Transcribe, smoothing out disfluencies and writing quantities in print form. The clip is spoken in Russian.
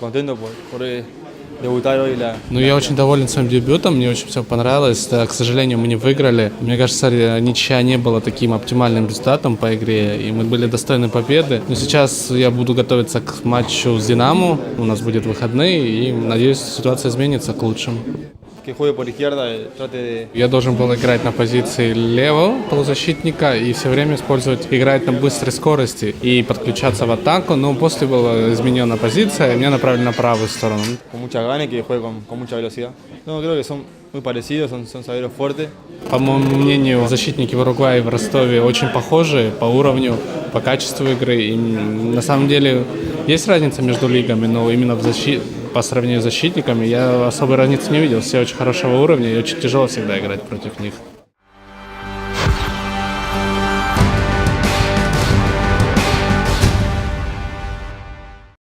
contento por debutar hoy Ну, я очень доволен своим дебютом, мне очень все понравилось. Да, к сожалению, мы не выиграли. Мне кажется, ничья не была таким оптимальным результатом по игре, и мы были достойны победы. Но сейчас я буду готовиться к матчу с «Динамо», у нас будет выходные, и, надеюсь, ситуация изменится к лучшему. que juegue por izquierda, trate de... Я должен был играть на позиции левого полузащитника и все время играть на быстрой скорости и подключаться в атаку, но после была изменена позиция, и меня направили на правую сторону. Con muchas ganas y que juegue con mucha velocidad. No, creo que son muy parecidos, son zagueros fuertes. По моему мнению, защитники в Уругвае и в Ростове очень похожи по уровню, по качеству игры. И на самом деле есть разница между лигами, но именно по сравнению с защитниками я особой разницы не видел. Все очень хорошего уровня и очень тяжело всегда играть против них.